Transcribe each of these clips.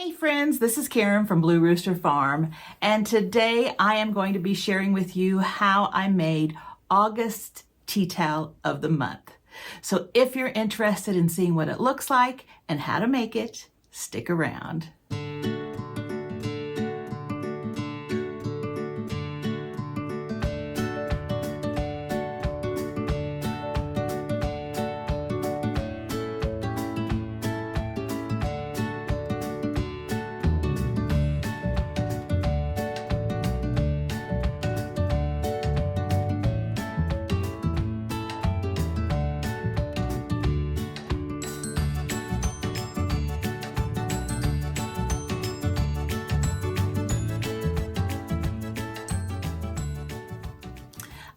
Hey friends, this is Karen from Blue Rooster Farm, and today I am going to be sharing with you how I made August tea towel of the month. So if you're interested in seeing what it looks like and how to make it, stick around.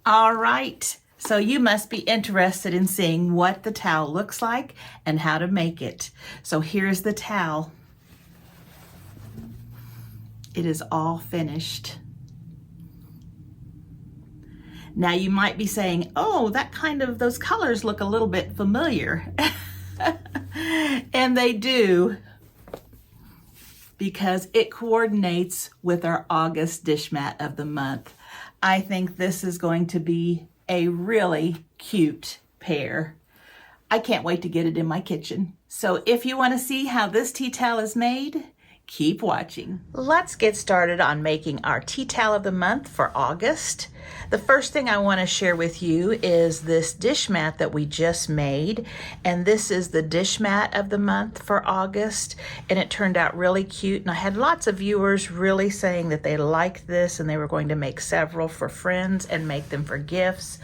All right, so you must be interested in seeing what the towel looks like and how to make it. So here's the towel. It is all finished. Now you might be saying, oh, those colors look a little bit familiar. And they do, because it coordinates with our August dish mat of the month. I think this is going to be a really cute pair. I can't wait to get it in my kitchen. So if you want to see how this tea towel is made, keep watching. Let's get started on making our tea towel of the month for August. The first thing I want to share with you is this dish mat that we just made, and this is the dish mat of the month for August, and it turned out really cute, and I had lots of viewers really saying that they liked this and they were going to make several for friends and make them for gifts.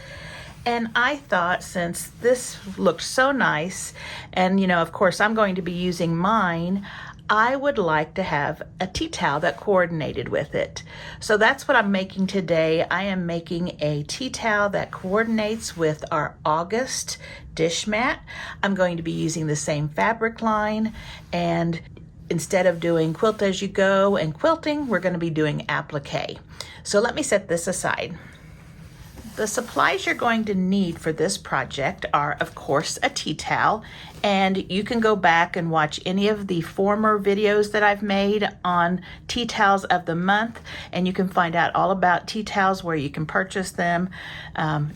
And I thought, since this looked so nice, and of course I'm going to be using mine, I would like to have a tea towel that coordinated with it. So that's what I'm making today. I am making a tea towel that coordinates with our August dish mat. I'm going to be using the same fabric line, and instead of doing quilt as you go and quilting, we're going to be doing applique. So let me set this aside. The supplies you're going to need for this project are, of course, a tea towel, and you can go back and watch any of the former videos that I've made on tea towels of the month, and you can find out all about tea towels, where you can purchase them.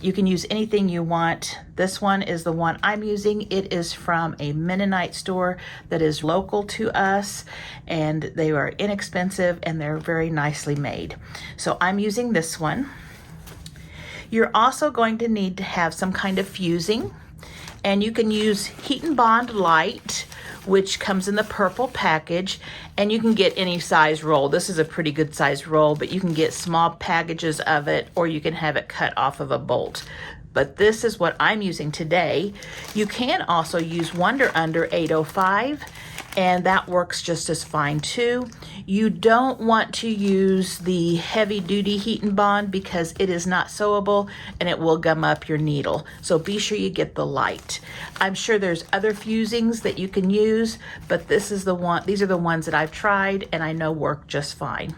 You can use anything you want. This one is the one I'm using. It is from a Mennonite store that is local to us, and they are inexpensive and they're very nicely made. So I'm using this one. You're also going to need to have some kind of fusing, and you can use Heat and Bond Light, which comes in the purple package, and you can get any size roll. This is a pretty good size roll, but you can get small packages of it, or you can have it cut off of a bolt. But this is what I'm using today. You can also use Wonder Under 805, and that works just as fine too. You don't want to use the heavy duty Heat and Bond because it is not sewable and it will gum up your needle. So be sure you get the light. I'm sure there's other fusings that you can use, but these are the ones that I've tried and I know work just fine.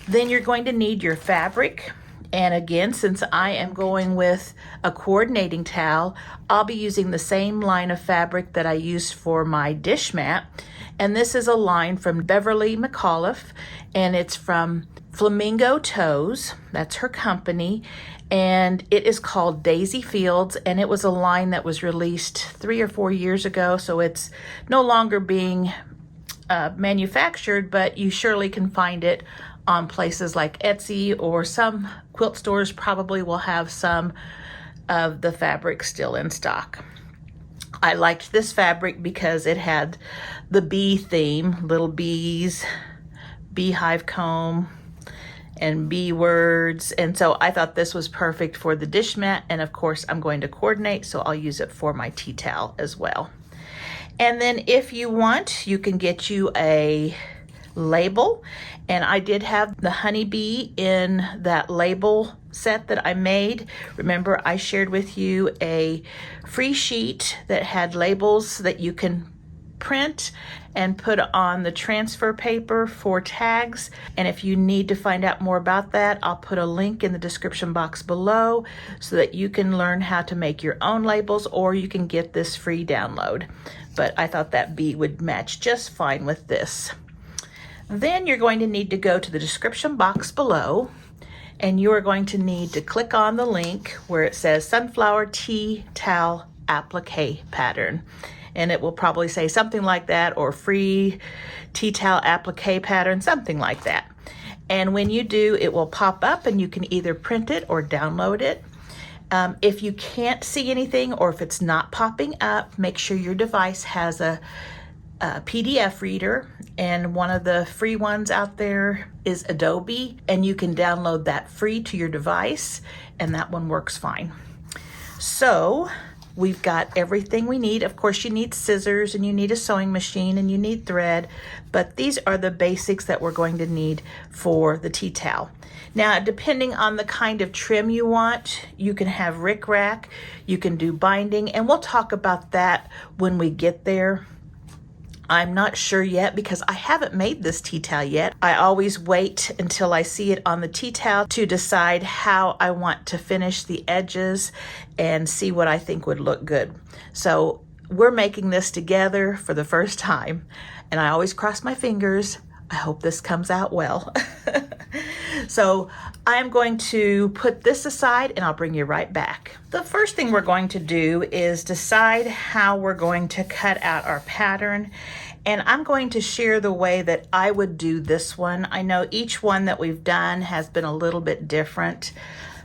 Then you're going to need your fabric. And again, since I am going with a coordinating towel, I'll be using the same line of fabric that I used for my dish mat. And this is a line from Beverly McAuliffe, and it's from Flamingo Toes. That's her company. And it is called Daisy Fields, and it was a line that was released 3 or 4 years ago. So it's no longer being manufactured, but you surely can find it on places like Etsy, or some quilt stores probably will have some of the fabric still in stock. I liked this fabric because it had the bee theme, little bees, beehive comb, and bee words, and so I thought this was perfect for the dish mat, and of course I'm going to coordinate, so I'll use it for my tea towel as well. And then if you want, you can get you a label, and I did have the Honeybee in that label set that I made. Remember, I shared with you a free sheet that had labels that you can print and put on the transfer paper for tags. And if you need to find out more about that, I'll put a link in the description box below so that you can learn how to make your own labels, or you can get this free download. But I thought that bee would match just fine with this. Then you're going to need to go to the description box below, and you are going to need to click on the link where it says Sunflower Tea Towel Applique Pattern. And it will probably say something like that, or free tea towel applique pattern, something like that. And when you do, it will pop up and you can either print it or download it. If you can't see anything, or if it's not popping up, make sure your device has a PDF reader, and one of the free ones out there is Adobe, and you can download that free to your device, and that one works fine. So we've got everything we need. Of course, you need scissors, and you need a sewing machine, and you need thread, but these are the basics that we're going to need for the tea towel. Now, depending on the kind of trim you want, you can have rick-rack, you can do binding, and we'll talk about that when we get there. I'm not sure yet because I haven't made this tea towel yet. I always wait until I see it on the tea towel to decide how I want to finish the edges and see what I think would look good. So we're making this together for the first time, and I always cross my fingers. I hope this comes out well. So I'm going to put this aside and I'll bring you right back. The first thing we're going to do is decide how we're going to cut out our pattern. And I'm going to share the way that I would do this one. I know each one that we've done has been a little bit different,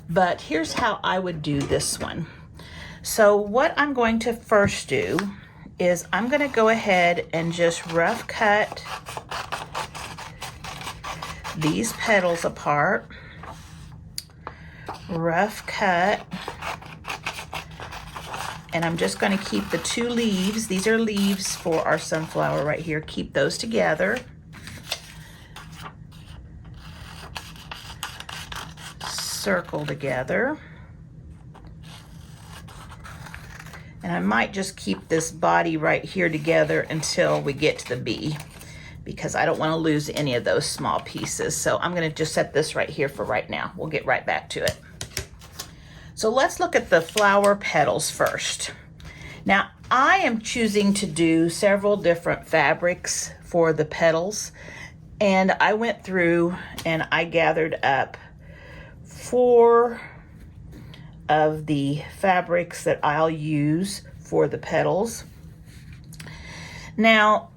but here's how I would do this one. So what I'm going to first do is I'm going to go ahead and just rough cut these petals apart. Rough cut. And I'm just going to keep the two leaves. These are leaves for our sunflower right here. Keep those together. Circle together. And I might just keep this body right here together until we get to the bee, because I don't want to lose any of those small pieces. So I'm going to just set this right here for right now. We'll get right back to it. So let's look at the flower petals first. Now, I am choosing to do several different fabrics for the petals, and I went through and I gathered up 4 of the fabrics that I'll use for the petals. Now,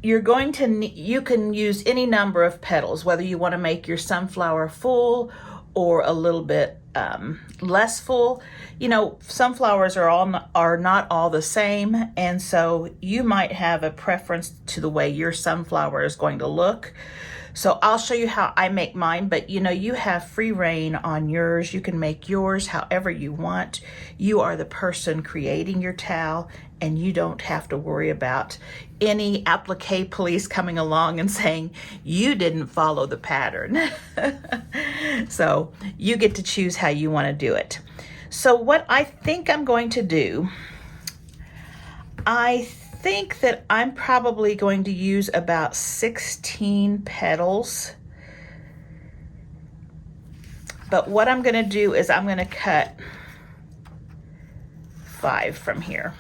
you can use any number of petals, whether you want to make your sunflower full or a little bit less full. You know, sunflowers are not all the same, and so you might have a preference to the way your sunflower is going to look. So I'll show you how I make mine, but you know, you have free reign on yours. You can make yours however you want. You are the person creating your towel, and you don't have to worry about any applique police coming along and saying you didn't follow the pattern. So you get to choose how you want to do it. So what I think I'm going to do, I think that I'm probably going to use about 16 petals. But what I'm going to do is I'm going to cut 5 from here.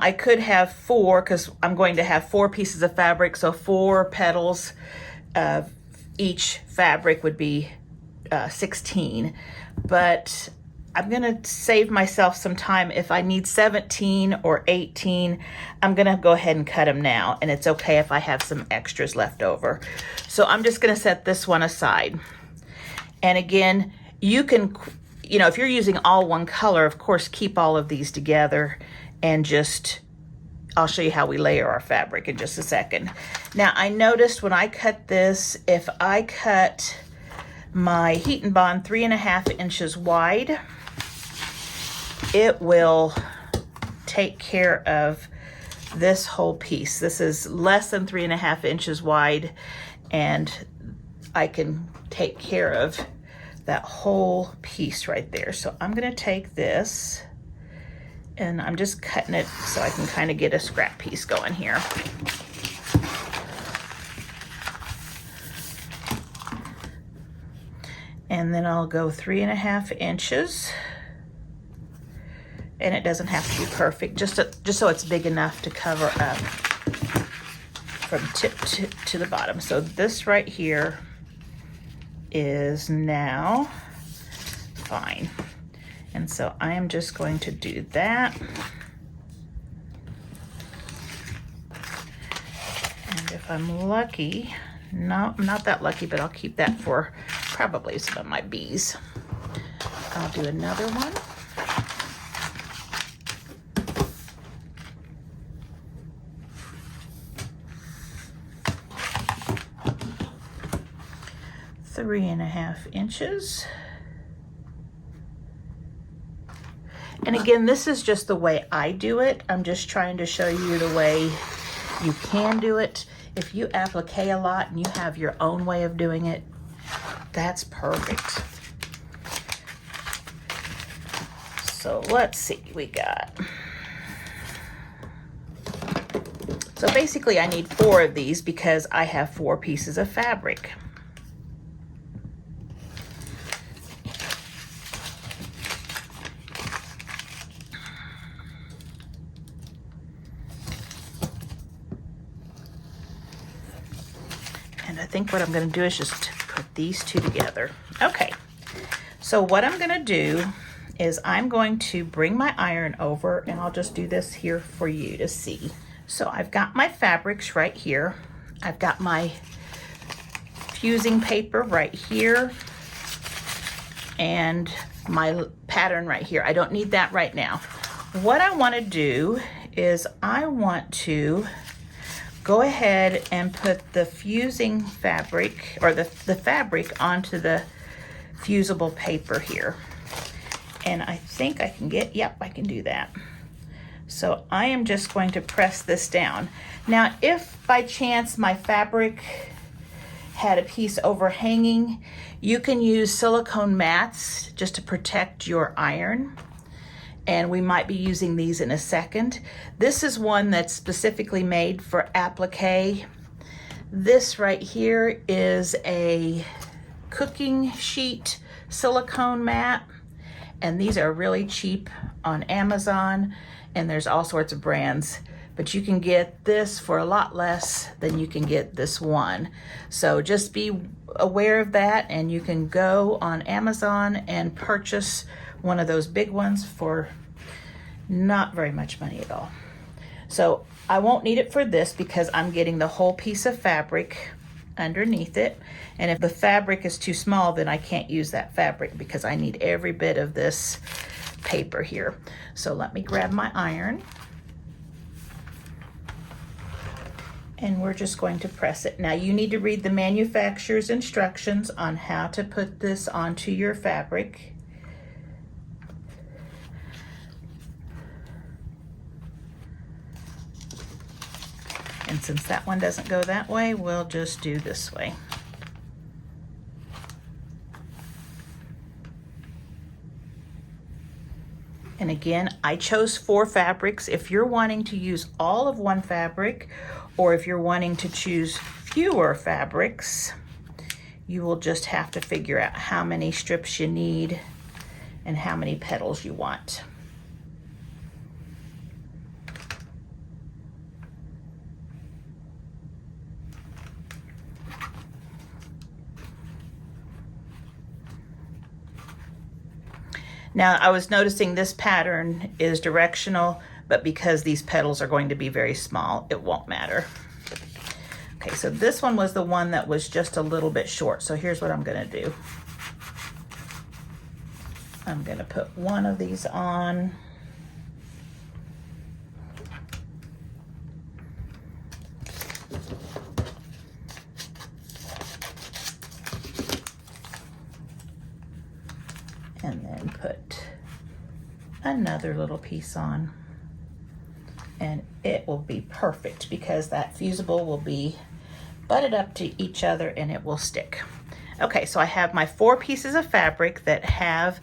I could have 4 because I'm going to have 4 pieces of fabric, so 4 petals of each fabric would be 16. But I'm going to save myself some time. If I need 17 or 18, I'm going to go ahead and cut them now, and it's okay if I have some extras left over. So I'm just going to set this one aside. And again, you can, you know, if you're using all one color, of course, keep all of these together and just, I'll show you how we layer our fabric in just a second. Now, I noticed when I cut this, if I cut my heat and bond 3.5 inches wide, it will take care of this whole piece. This is less than 3.5 inches wide, and I can take care of that whole piece right there. So I'm gonna take this, and I'm just cutting it so I can kind of get a scrap piece going here. And then I'll go 3.5 inches, And it doesn't have to be perfect, just so it's big enough to cover up from tip to the bottom. So this right here is now fine. And so I am just going to do that. And if I'm lucky, no, I'm not that lucky, but I'll keep that for probably some of my bees. I'll do another one. Three and a half inches. And again, this is just the way I do it. I'm just trying to show you the way you can do it. If you applique a lot and you have your own way of doing it, that's perfect. So let's see, we got. So basically I need 4 of these because I have 4 pieces of fabric. And I think what I'm going to do is just put these 2 together. Okay, so what I'm going to do is I'm going to bring my iron over, and I'll just do this here for you to see. So I've got my fabrics right here. I've got my fusing paper right here and my pattern right here. I don't need that right now. What I want to do is I want to go ahead and put the fusing fabric, or the fabric, onto the fusible paper here. And I think I can get, yep, I can do that. So I am just going to press this down. Now, if by chance my fabric had a piece overhanging, you can use silicone mats just to protect your iron. And we might be using these in a second. This is one that's specifically made for applique. This right here is a cooking sheet silicone mat, and these are really cheap on Amazon, and there's all sorts of brands, but you can get this for a lot less than you can get this one. So just be aware of that, and you can go on Amazon and purchase one of those big ones for not very much money at all. So I won't need it for this because I'm getting the whole piece of fabric underneath it. And if the fabric is too small, then I can't use that fabric because I need every bit of this paper here. So let me grab my iron. And we're just going to press it. Now you need to read the manufacturer's instructions on how to put this onto your fabric. And since that one doesn't go that way, we'll just do this way. And again, I chose 4 fabrics. If you're wanting to use all of one fabric, or if you're wanting to choose fewer fabrics, you will just have to figure out how many strips you need and how many petals you want. Now I was noticing this pattern is directional, but because these petals are going to be very small, it won't matter. Okay, so this one was the one that was just a little bit short. So here's what I'm gonna do. I'm gonna put one of these on. And then put another little piece on, and it will be perfect because that fusible will be butted up to each other and it will stick. Okay, so I have my 4 pieces of fabric that have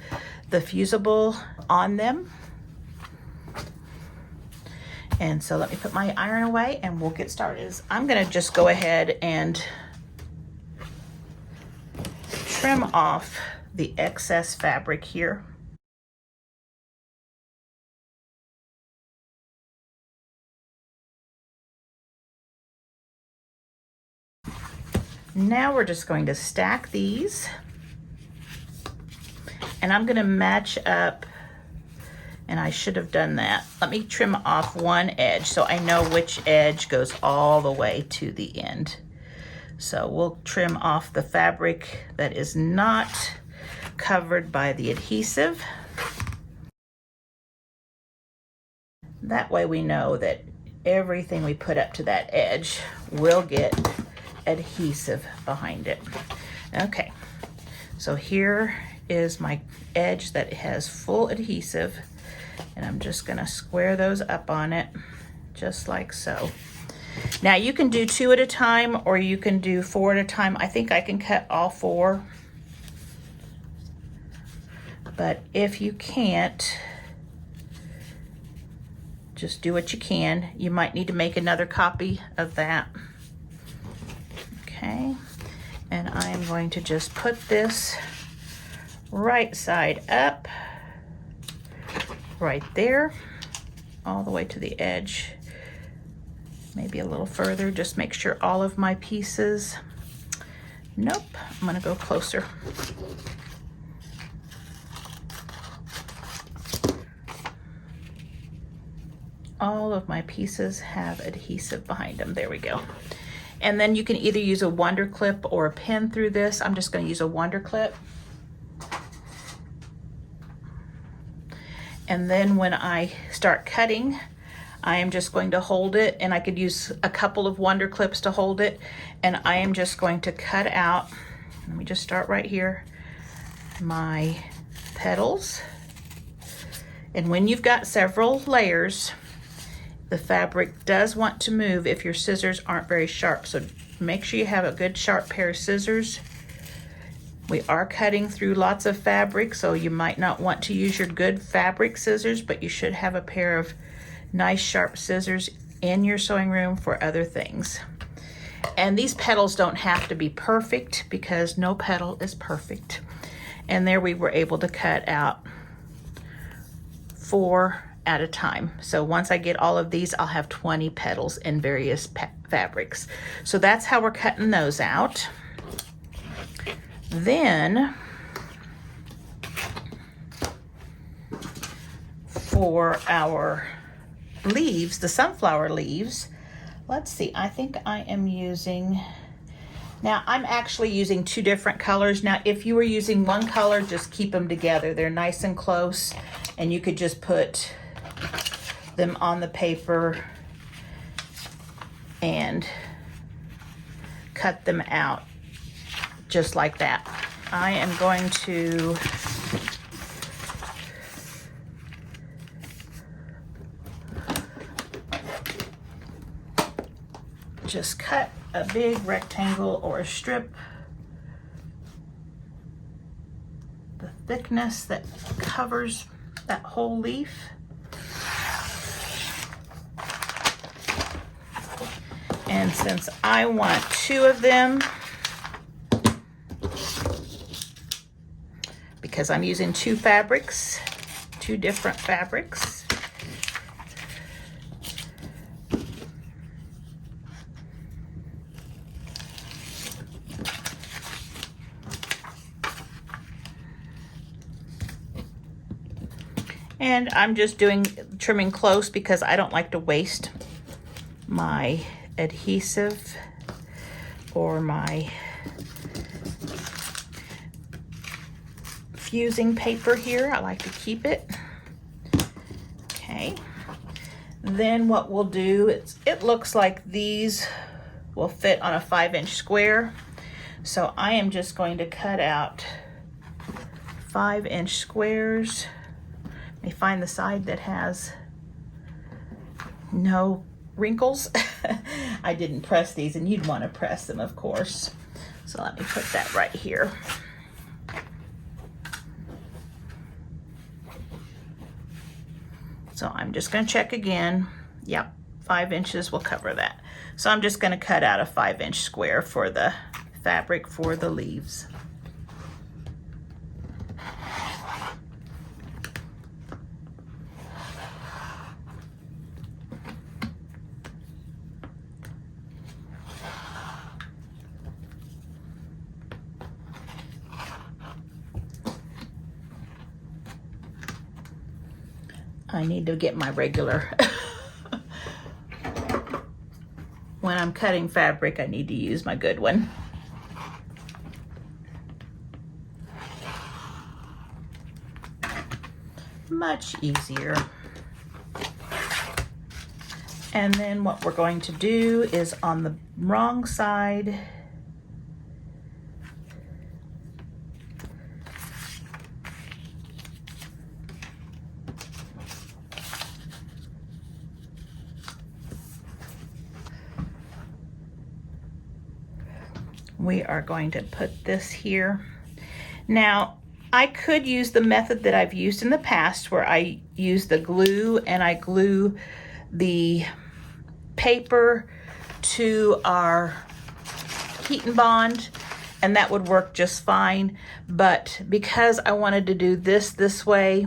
the fusible on them. And so let me put my iron away and we'll get started. I'm gonna just go ahead and trim off the excess fabric here. Now we're just going to stack these, and I'm going to match up, and I should have done that. Let me trim off one edge so I know which edge goes all the way to the end. So we'll trim off the fabric that is not covered by the adhesive. That way we know that everything we put up to that edge will get adhesive behind it. Okay, so here is my edge that has full adhesive, and I'm just gonna square those up on it, just like so. Now you can do 2 at a time, or you can do 4 at a time. I think I can cut all 4, but if you can't, just do what you can. You might need to make another copy of that. Okay, and I am going to just put this right side up, right there, all the way to the edge. Maybe a little further, just make sure all of my pieces, nope, I'm gonna go closer. All of my pieces have adhesive behind them. There we go. And then you can either use a Wonder Clip or a pin through this. I'm just going to use a Wonder Clip. And then when I start cutting, I am just going to hold it, and I could use a couple of Wonder Clips to hold it. And I am just going to cut out, let me just start right here, my petals. And when you've got several layers, the fabric does want to move if your scissors aren't very sharp. So make sure you have a good sharp pair of scissors. We are cutting through lots of fabric, so you might not want to use your good fabric scissors, but you should have a pair of nice sharp scissors in your sewing room for other things. And these petals don't have to be perfect, because no petal is perfect. And there we were able to cut out 4 at a time. So once I get all of these, I'll have 20 petals in various fabrics. So that's how we're cutting those out. Then for our leaves, the sunflower leaves, let's see, I think I am using, now I'm actually using 2 different colors. Now if you were using one color, just keep them together. They're nice and close, and you could just put them on the paper and cut them out just like that. I am going to just cut a big rectangle or a strip, the thickness that covers that whole leaf. And since I want 2 of them, because I'm using 2 fabrics, 2 different fabrics, and I'm just trimming close because I don't like to waste my adhesive or my fusing paper here. I like to keep it. Okay. Then what we'll do, it looks like these will fit on a 5-inch square. So I am just going to cut out 5-inch squares. Let me find the side that has no wrinkles. I didn't press these, and you'd want to press them, of course. So let me put that right here. So I'm just going to check again. Yep, 5 inches will cover that. So I'm just going to cut out a 5-inch square for the fabric for the leaves. I need to get my regular. When I'm cutting fabric, I need to use my good one. Much easier. And then what we're going to do is on the wrong side, we are going to put this here. Now, I could use the method that I've used in the past where I use the glue and I glue the paper to our heat and bond, and that would work just fine. But because I wanted to do this way,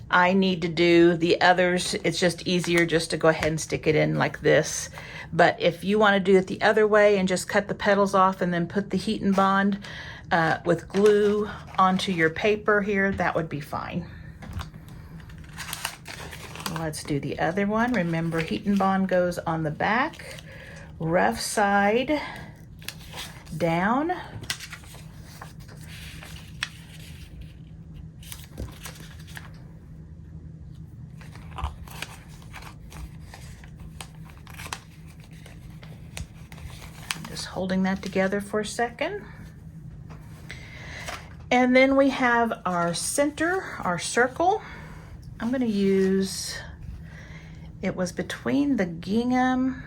I need to do the others. It's just easier just to go ahead and stick it in like this. But if you want to do it the other way and just cut the petals off and then put the heat and bond with glue onto your paper here, that would be fine. Let's do the other one. Remember, heat and bond goes on the back, rough side down. Just holding that together for a second. And then we have our center, our circle. I'm going to use, it was between the gingham.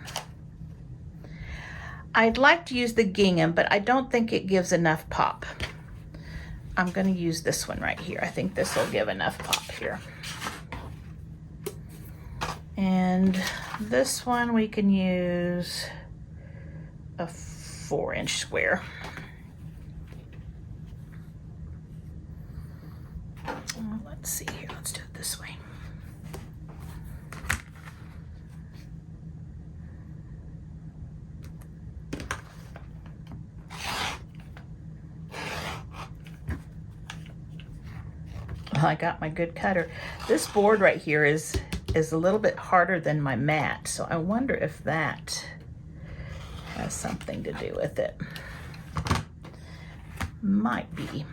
I'd like to use the gingham, but I don't think it gives enough pop. I'm going to use this one right here. I think this will give enough pop here. And this one we can use a 4-inch square. Let's see here, let's do it this way. Well, I got my good cutter. This board right here is a little bit harder than my mat, so I wonder if that has something to do with it. Might be.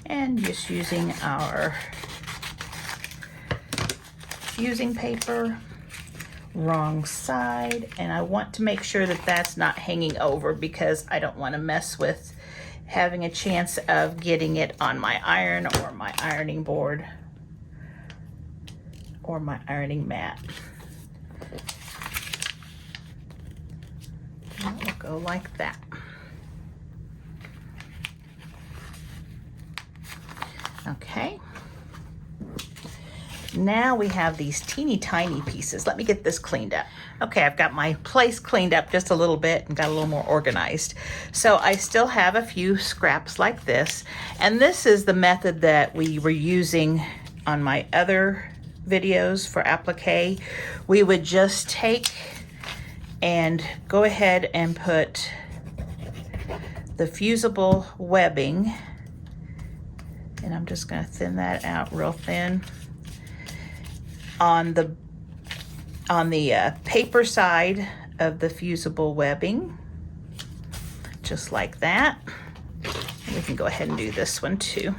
And just using our fusing paper, wrong side, and I want to make sure that that's not hanging over because I don't want to mess with having a chance of getting it on my iron or my ironing board or my ironing mat. And it will go like that. Okay. Now we have these teeny tiny pieces. Let me get this cleaned up. Okay, I've got my place cleaned up just a little bit and got a little more organized. So I still have a few scraps like this. And this is the method that we were using on my other videos for applique. We would just take and go ahead and put the fusible webbing, and I'm just going to thin that out real thin on the paper side of the fusible webbing, just like that. And we can go ahead and do this one too.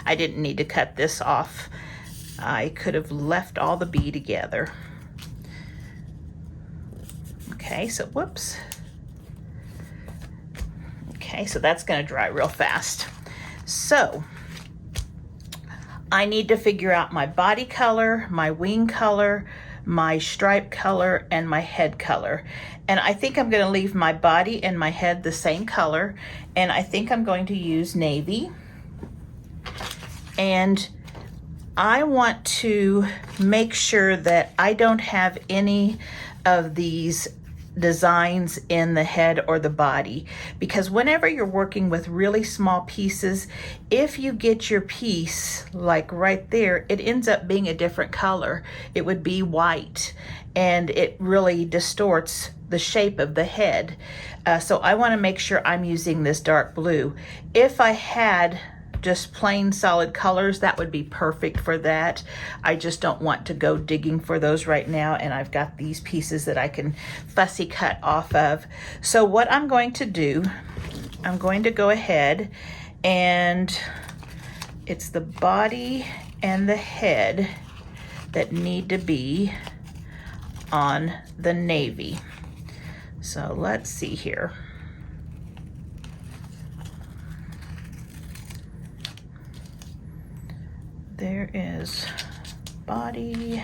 I didn't need to cut this off. I could have left all the bee together. Okay, so whoops. Okay, so that's going to dry real fast. So I need to figure out my body color, my wing color, my stripe color, and my head color. And I think I'm going to leave my body and my head the same color. And I think I'm going to use navy. And I want to make sure that I don't have any of these designs in the head or the body, because whenever you're working with really small pieces, if you get your piece like right there, it ends up being a different color. It would be white, and it really distorts the shape of the head. So I want to make sure I'm using this dark blue. If I had just plain solid colors, that would be perfect for that. I just don't want to go digging for those right now, and I've got these pieces that I can fussy cut off of. So what I'm going to do, I'm going to go ahead, and it's the body and the head that need to be on the navy. So let's see here. There is body.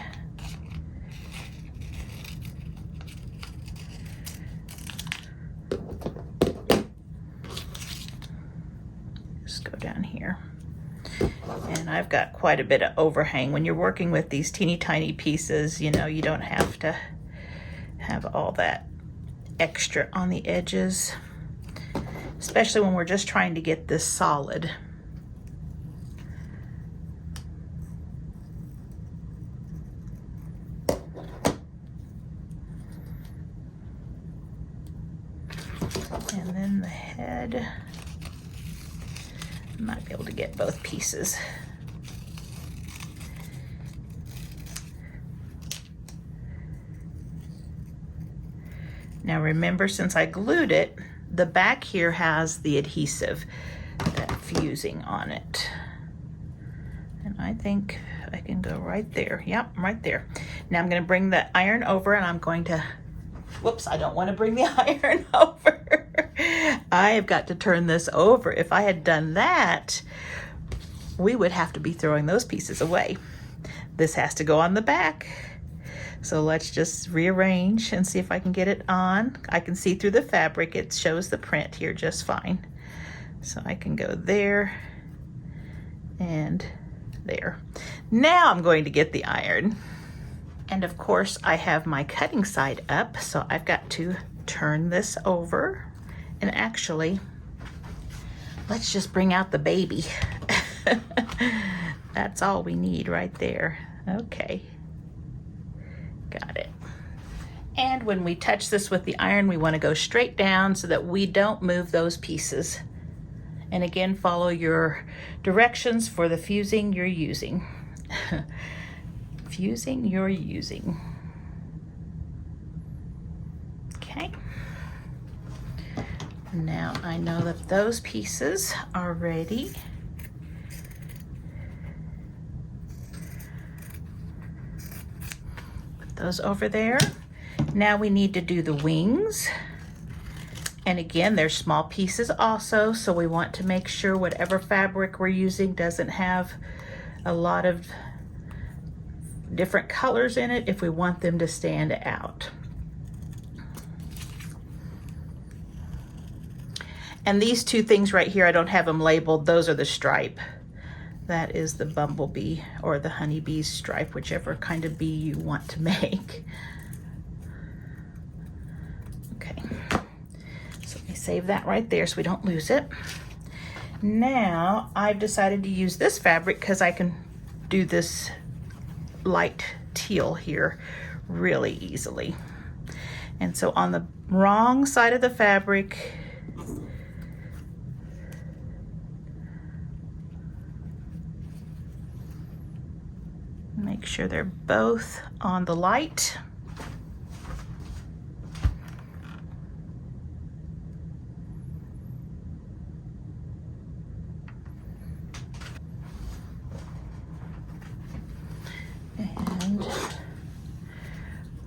Just go down here. And I've got quite a bit of overhang. When you're working with these teeny tiny pieces, you know, you don't have to have all that extra on the edges, especially when we're just trying to get this solid. And then the head, I might be able to get both pieces. Now remember, since I glued it, the back here has the adhesive, that fusing on it. And I think I can go right there. Yep, right there. Now I'm going to bring the iron over, and I'm going to, whoops, I don't want to bring the iron over. I have got to turn this over. If I had done that, we would have to be throwing those pieces away. This has to go on the back. So let's just rearrange and see if I can get it on. I can see through the fabric. It shows the print here just fine. So I can go there and there. Now I'm going to get the iron. And of course I have my cutting side up, so I've got to turn this over. And actually, let's just bring out the baby. That's all we need right there. Okay. Got it. And when we touch this with the iron, we want to go straight down so that we don't move those pieces. And again, follow your directions for the fusing you're using. Fusing you're using. Okay. Now I know that those pieces are ready. Those over there. Now we need to do the wings. And again, they're small pieces also, so we want to make sure whatever fabric we're using doesn't have a lot of different colors in it if we want them to stand out. And these two things right here, I don't have them labeled. Those are the stripe. That is the bumblebee or the honeybee stripe, whichever kind of bee you want to make. Okay, so let me save that right there so we don't lose it. Now I've decided to use this fabric because I can do this light teal here really easily. And so on the wrong side of the fabric, make sure they're both on the light. And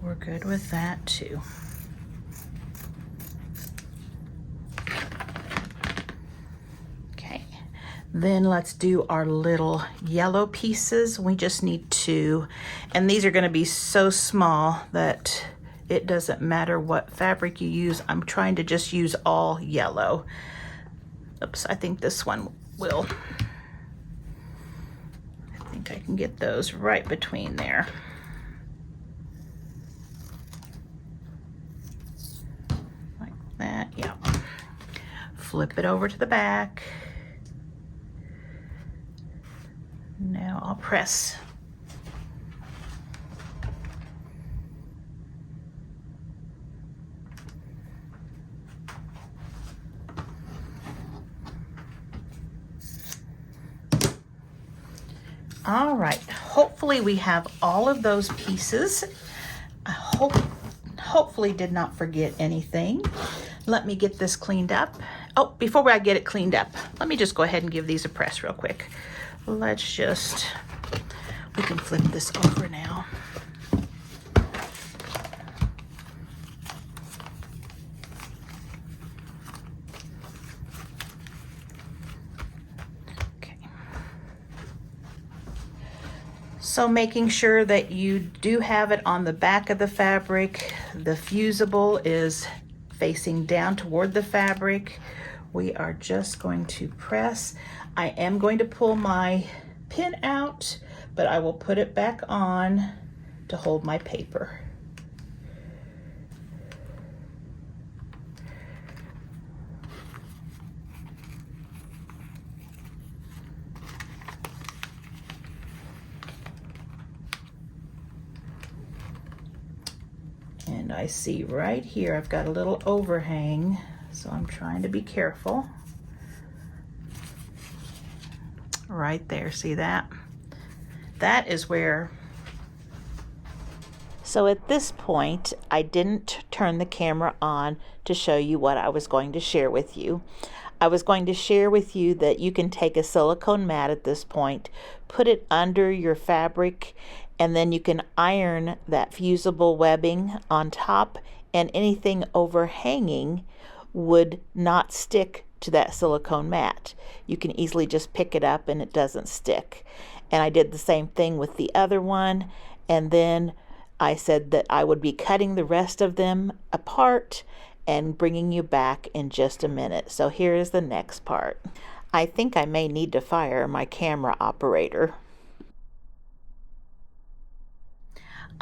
we're good with that too. Then let's do our little yellow pieces. We just need 2, and these are going to be so small that it doesn't matter what fabric you use. I'm trying to just use all yellow. Oops, I think this one will. I think I can get those right between there. Yeah. Flip it over to the back. Now I'll press. All right, hopefully we have all of those pieces. I hopefully did not forget anything. Let me get this cleaned up. Oh, before I get it cleaned up, let me just go ahead and give these a press real quick. Let's just, we can flip this over now. So making sure that you do have it on the back of the fabric. The fusible is facing down toward the fabric. We are just going to press. I am going to pull my pin out, but I will put it back on to hold my paper. And I see right here, I've got a little overhang, so I'm trying to be careful. Right there, see that? That is where. So at this point, I didn't turn the camera on to show you what I was going to share with you. I was going to share with you that you can take a silicone mat at this point, put it under your fabric, and then you can iron that fusible webbing on top, and anything overhanging would not stick to that silicone mat. You can easily just pick it up and it doesn't stick. And I did the same thing with the other one, and then I said that I would be cutting the rest of them apart and bringing you back in just a minute. So here is the next part. I think I may need to fire my camera operator.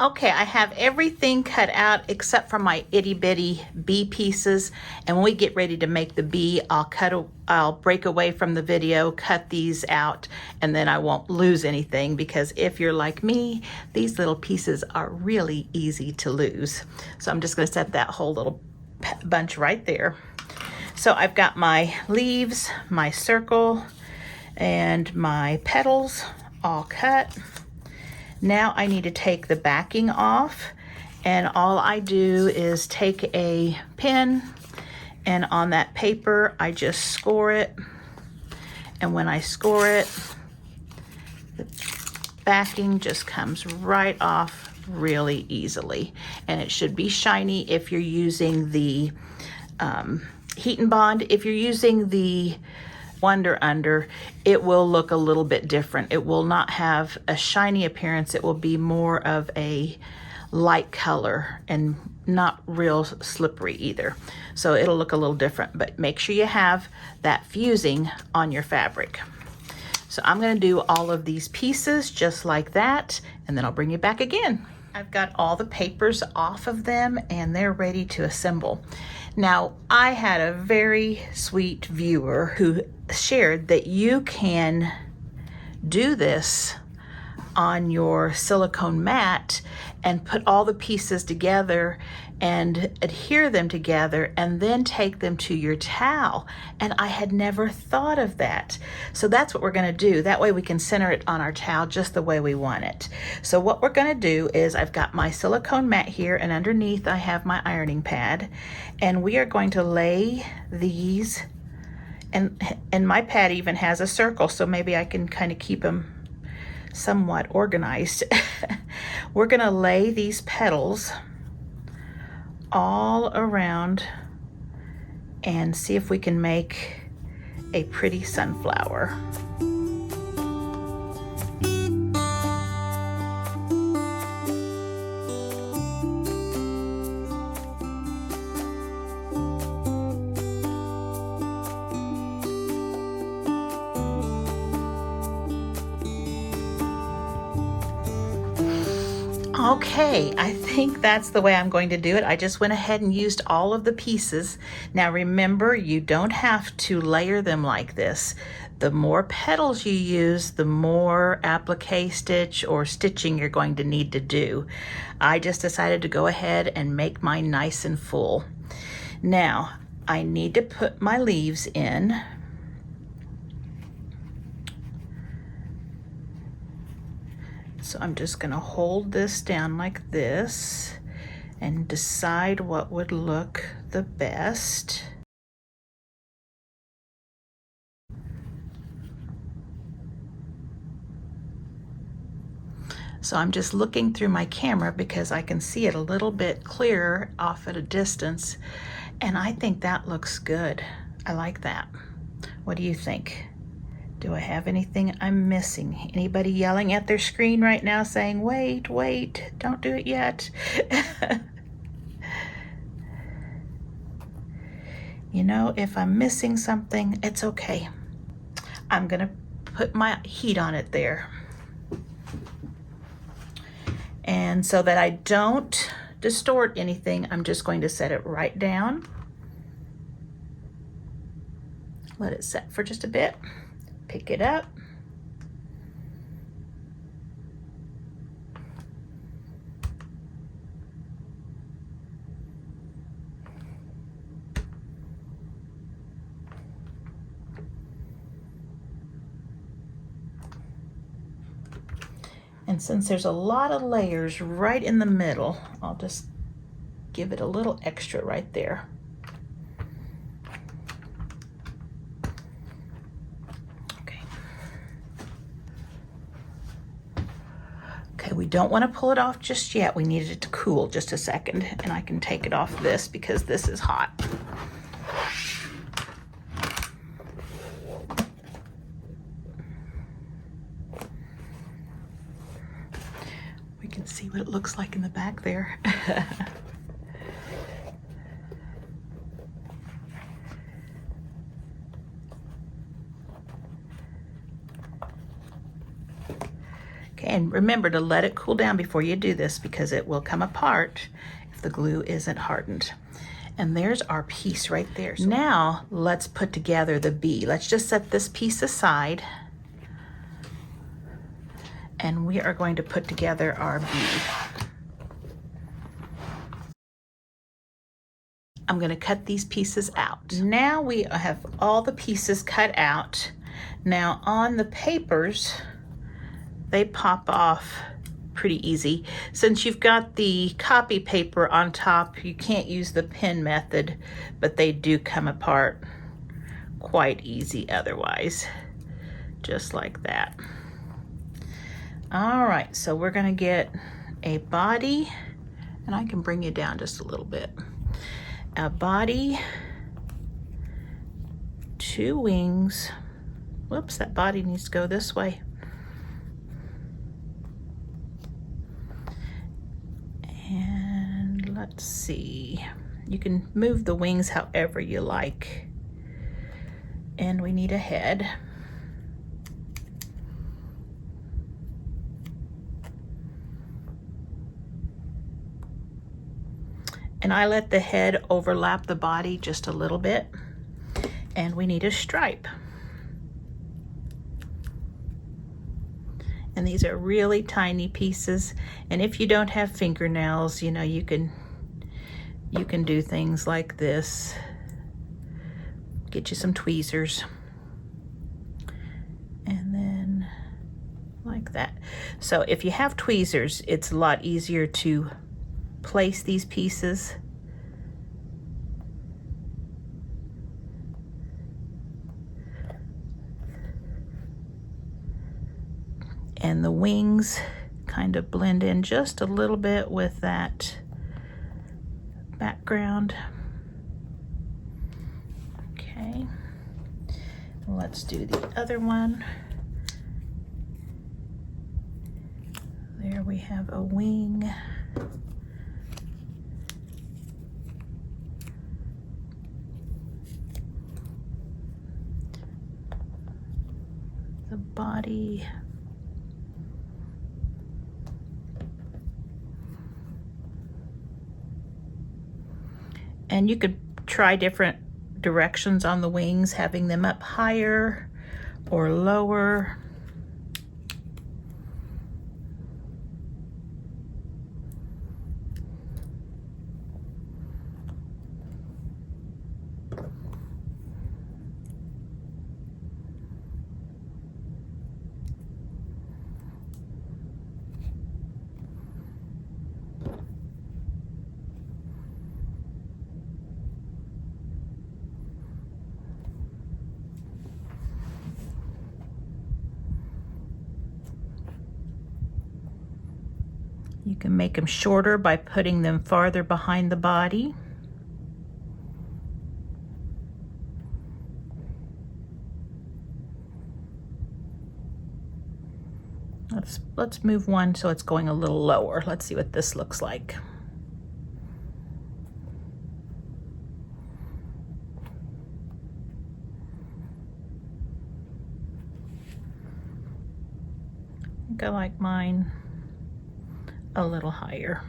Okay, I have everything cut out except for my itty bitty bee pieces. And when we get ready to make the bee, I'll break away from the video, cut these out, and then I won't lose anything, because if you're like me, these little pieces are really easy to lose. So I'm just gonna set that whole little bunch right there. So I've got my leaves, my circle, and my petals all cut. Now I need to take the backing off, and all I do is take a pin, and on that paper I just score it, and when I score it, the backing just comes right off really easily. And it should be shiny if you're using the Heat and Bond. If you're using the Wonder Under, it will look a little bit different. It will not have a shiny appearance. It will be more of a light color and not real slippery either. So it'll look a little different, but make sure you have that fusing on your fabric. So I'm going to do all of these pieces just like that, and then I'll bring you back again. I've got all the papers off of them and they're ready to assemble. Now, I had a very sweet viewer who shared that you can do this on your silicone mat and put all the pieces together and adhere them together and then take them to your towel. And I had never thought of that. So that's what we're gonna do. That way we can center it on our towel just the way we want it. So what we're gonna do is, I've got my silicone mat here, and underneath I have my ironing pad, and we are going to lay these, and my pad even has a circle, so maybe I can kind of keep them somewhat organized. We're gonna lay these petals all around and see if we can make a pretty sunflower. Okay, I think that's the way I'm going to do it. I just went ahead and used all of the pieces. Now remember, you don't have to layer them like this. The more petals you use, the more applique stitch or stitching you're going to need to do. I just decided to go ahead and make mine nice and full. Now, I need to put my leaves in. So I'm just going to hold this down like this and decide what would look the best. So I'm just looking through my camera because I can see it a little bit clearer off at a distance, and I think that looks good. I like that. What do you think? Do I have anything I'm missing? Anybody yelling at their screen right now saying, wait, wait, don't do it yet? You know, if I'm missing something, it's okay. I'm gonna put my heat on it there. And so that I don't distort anything, I'm just going to set it right down. Let it set for just a bit. Pick it up. And since there's a lot of layers right in the middle, I'll just give it a little extra right there. Okay, we don't want to pull it off just yet. We need it to cool just a second, and I can take it off this because this is hot. We can see what it looks like in the back there. Okay, and remember to let it cool down before you do this because it will come apart if the glue isn't hardened. And there's our piece right there. So now let's put together the bee. Let's just set this piece aside. And we are going to put together our bee. I'm going to cut these pieces out. Now we have all the pieces cut out. Now on the papers, they pop off pretty easy. Since you've got the copy paper on top, you can't use the pin method, but they do come apart quite easy otherwise, just like that. All right, so we're gonna get a body, and I can bring you down just a little bit. A body, 2 wings. Whoops, that body needs to go this way. And let's see, you can move the wings however you like. And we need a head. And I let the head overlap the body just a little bit. And we need a stripe. And these are really tiny pieces. And if you don't have fingernails, you know, you can do things like this. Get you some tweezers. And then like that. So if you have tweezers, it's a lot easier to place these pieces. And the wings kind of blend in just a little bit with that background. Okay, let's do the other one. There we have a wing. The body. And you could try different directions on the wings, having them up higher or lower. You can make them shorter by putting them farther behind the body. Let's move one so it's going a little lower. Let's see what this looks like. I think I like mine a little higher.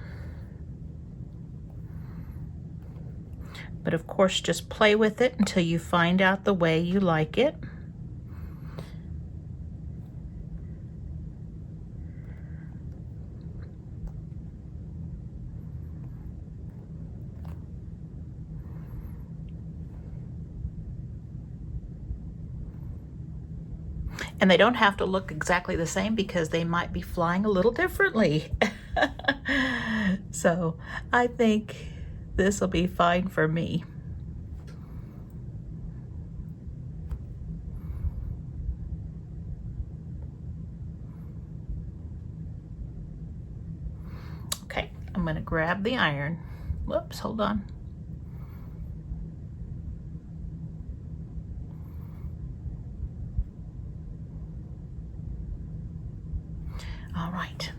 But of course, just play with it until you find out the way you like it. And they don't have to look exactly the same because they might be flying a little differently. So I think this will be fine for me. Okay, I'm going to grab the iron. Whoops, hold on. All right.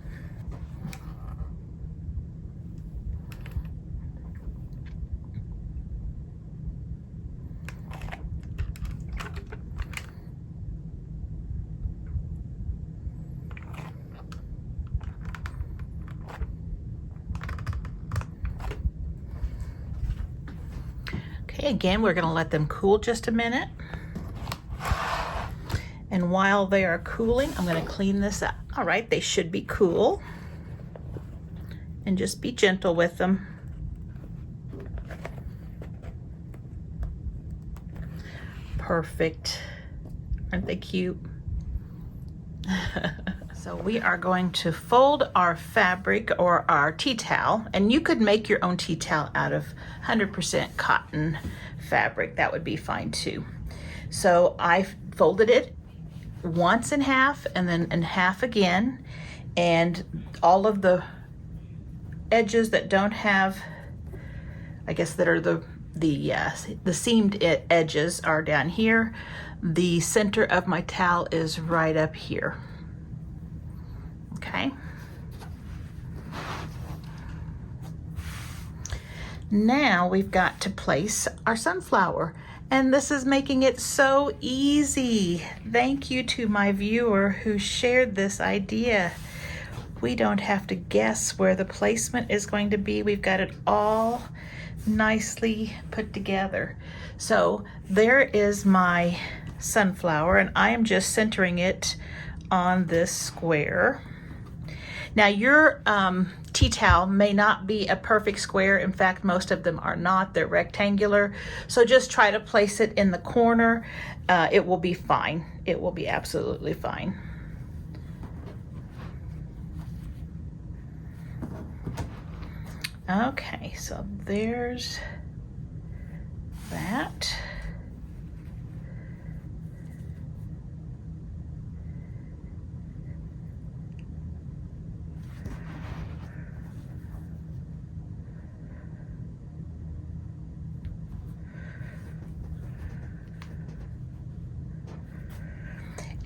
Okay, again, we're going to let them cool just a minute. And while they are cooling, I'm going to clean this up. All right, they should be cool. And just be gentle with them. Perfect. Aren't they cute? So we are going to fold our fabric or our tea towel, and you could make your own tea towel out of 100% cotton fabric. That would be fine too. So I folded it once in half and then in half again, and all of the edges that don't have, I guess that are the seamed edges are down here. The center of my towel is right up here. Okay. Now we've got to place our sunflower, and this is making it so easy. Thank you to my viewer who shared this idea. We don't have to guess where the placement is going to be. We've got it all nicely put together. So there is my sunflower, and I am just centering it on this square. Now your tea towel may not be a perfect square. In fact, most of them are not. They're rectangular. So just try to place it in the corner. It will be fine. It will be absolutely fine. Okay, so there's that.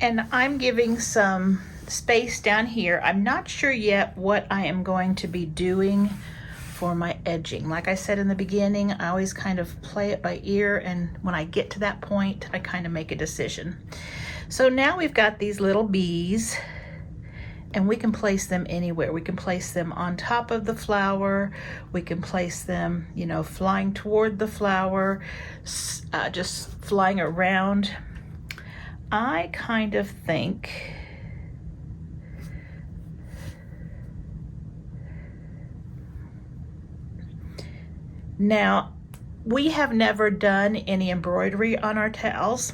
And I'm giving some space down here. I'm not sure yet what I am going to be doing for my edging. Like I said in the beginning, I always kind of play it by ear, and when I get to that point, I kind of make a decision. So now we've got these little bees, And we can place them anywhere. We can place them on top of the flower. We can place them, you know, flying toward the flower, just flying around. I kind of think now, we have never done any embroidery on our towels.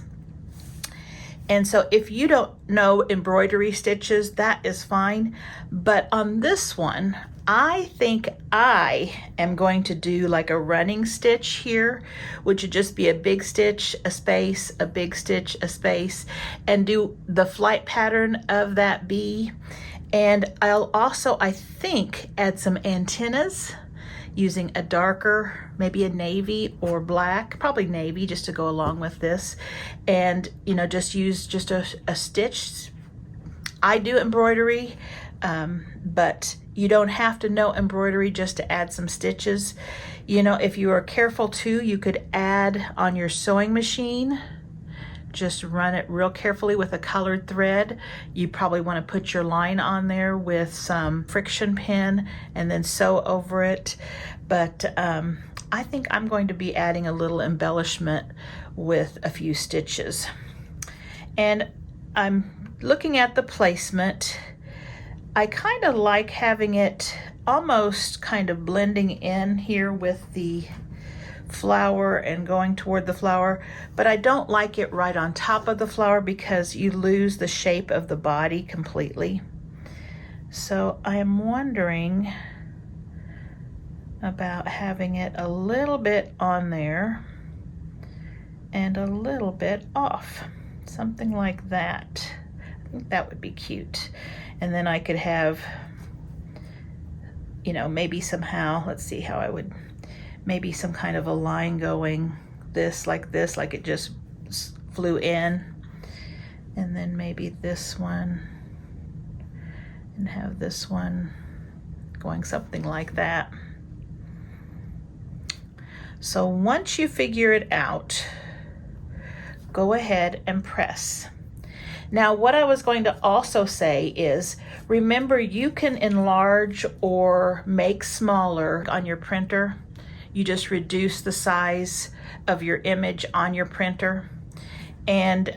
And so if you don't know embroidery stitches, that is fine. But on this one, I think I am going to do like a running stitch here, which would just be a big stitch, a space, a big stitch, a space, and do the flight pattern of that bee. And I'll also, I think, add some antennas using a darker, maybe a navy or black, probably navy, just to go along with this. And, you know, just use just a stitch. I do embroidery, but you don't have to know embroidery just to add some stitches. You know, if you are careful too, you could add on your sewing machine. Just run it real carefully with a colored thread. You probably want to put your line on there with some friction pin and then sew over it. But I think I'm going to be adding a little embellishment with a few stitches. And I'm looking at the placement. I kind of like having it almost kind of blending in here with the flower and going toward the flower, but I don't like it right on top of the flower because you lose the shape of the body completely. So I am wondering about having it a little bit on there and a little bit off, something like that. I think that would be cute. And then I could have, you know, maybe somehow, let's see how I would, maybe some kind of a line going this, like it just flew in. And then maybe this one, and have this one going something like that. So once you figure it out, go ahead and press. Now, what I was going to also say is, remember, you can enlarge or make smaller on your printer. You just reduce the size of your image on your printer. And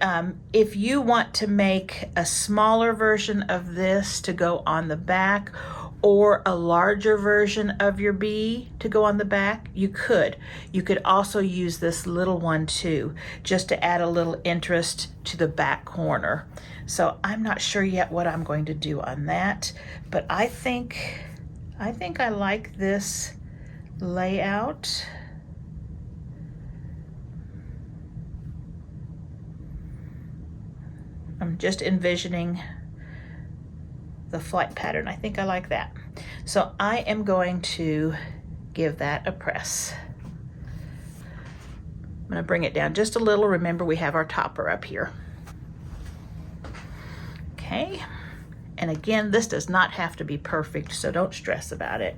if you want to make a smaller version of this to go on the back, or a larger version of your bee to go on the back, you could. You could also use this little one too, just to add a little interest to the back corner. So I'm not sure yet what I'm going to do on that, but I think I like this layout. I'm just envisioning the flight pattern. I think I like that. So I am going to give that a press. I'm going to bring it down just a little. Remember, we have our topper up here. Okay. And again, this does not have to be perfect, so don't stress about it.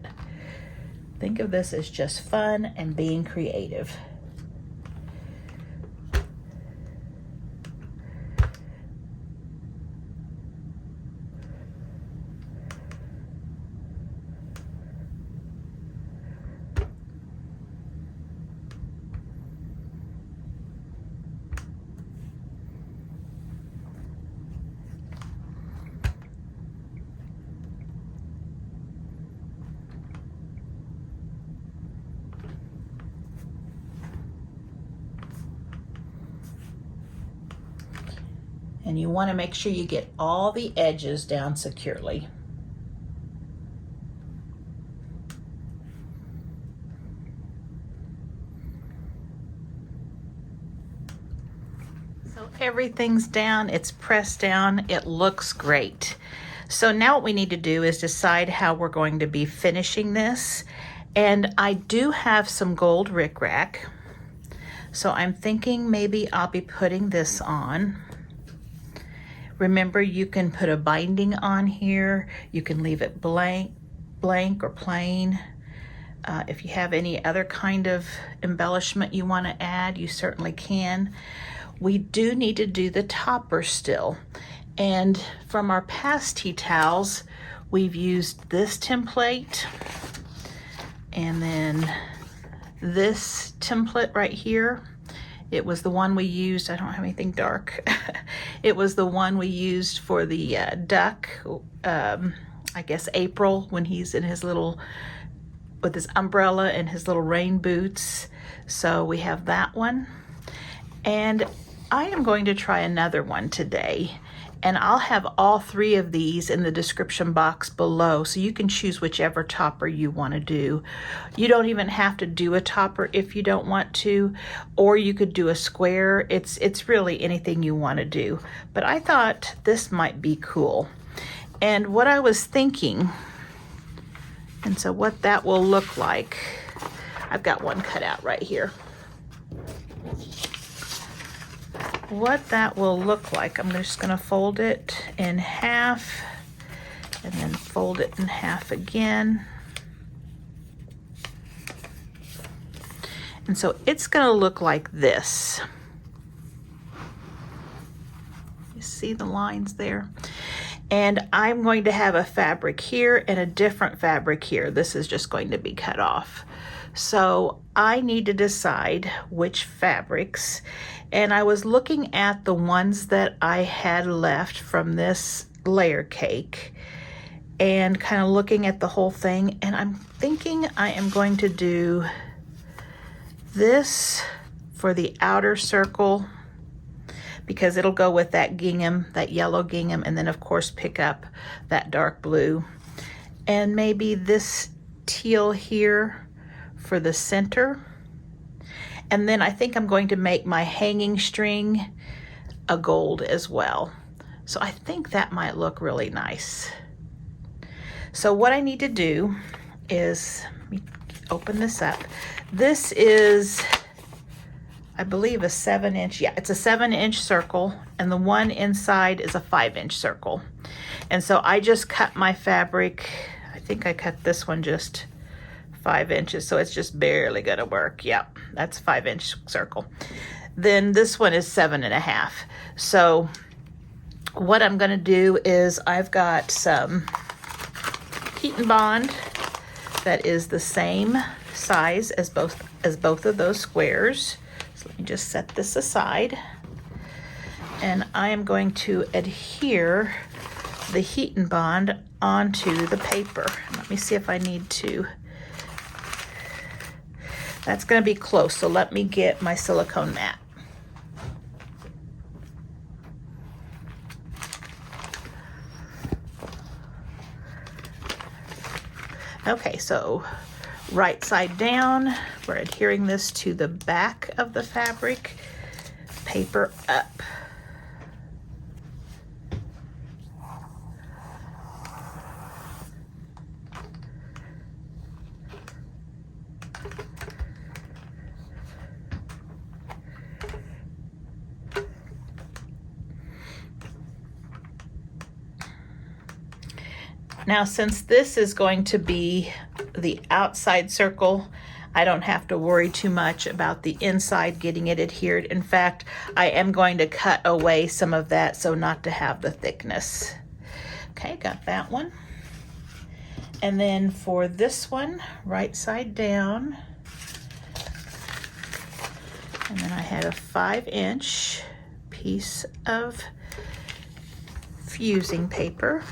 Think of this as just fun and being creative. And you want to make sure you get all the edges down securely. So everything's down, it's pressed down, it looks great. So now what we need to do is decide how we're going to be finishing this. And I do have some gold rickrack. So I'm thinking maybe I'll be putting this on. Remember, you can put a binding on here. You can leave it blank or plain. If you have any other kind of embellishment you want to add, you certainly can. We do need to do the topper still. And from our past tea towels, we've used this template, and then this template right here. It was the one we used, I don't have anything dark. It was the one we used for the duck, I guess April, when he's in his little, with his umbrella and his little rain boots. So we have that one. And I am going to try another one today. And I'll have all three of these in the description box below, so you can choose whichever topper you want to do. You don't even have to do a topper if you don't want to, or you could do a square. It's really anything you want to do. But I thought this might be cool. And what I was thinking, and so what that will look like, I've got one cut out right here. What that will look like, I'm just going to fold it in half and then fold it in half again. And so it's going to look like this. You see the lines there? And I'm going to have a fabric here and a different fabric here. This is just going to be cut off. So I need to decide which fabrics. And I was looking at the ones that I had left from this layer cake and kind of looking at the whole thing. And I'm thinking I am going to do this for the outer circle, because it'll go with that gingham, that yellow gingham, and then of course pick up that dark blue. And maybe this teal here for the center. And then I think I'm going to make my hanging string a gold as well. So I think that might look really nice. So what I need to do is, let me open this up. This is, I believe, a 7-inch, yeah, it's a 7-inch circle, and the one inside is a 5-inch circle. And so I just cut my fabric, I think I cut this one just 5 inches, so it's just barely gonna work. Yep, that's 5-inch circle. Then this one is 7.5. So what I'm gonna do is, I've got some heat and bond that is the same size as both of those squares. So let me just set this aside, and I am going to adhere the heat and bond onto the paper. Let me see if I need to. That's going to be close, so let me get my silicone mat. Okay, so right side down, we're adhering this to the back of the fabric, paper up. Now, since this is going to be the outside circle, I don't have to worry too much about the inside getting it adhered. In fact, I am going to cut away some of that so not to have the thickness. Okay, got that one. And then for this one, right side down, and then I had a 5-inch piece of fusing paper.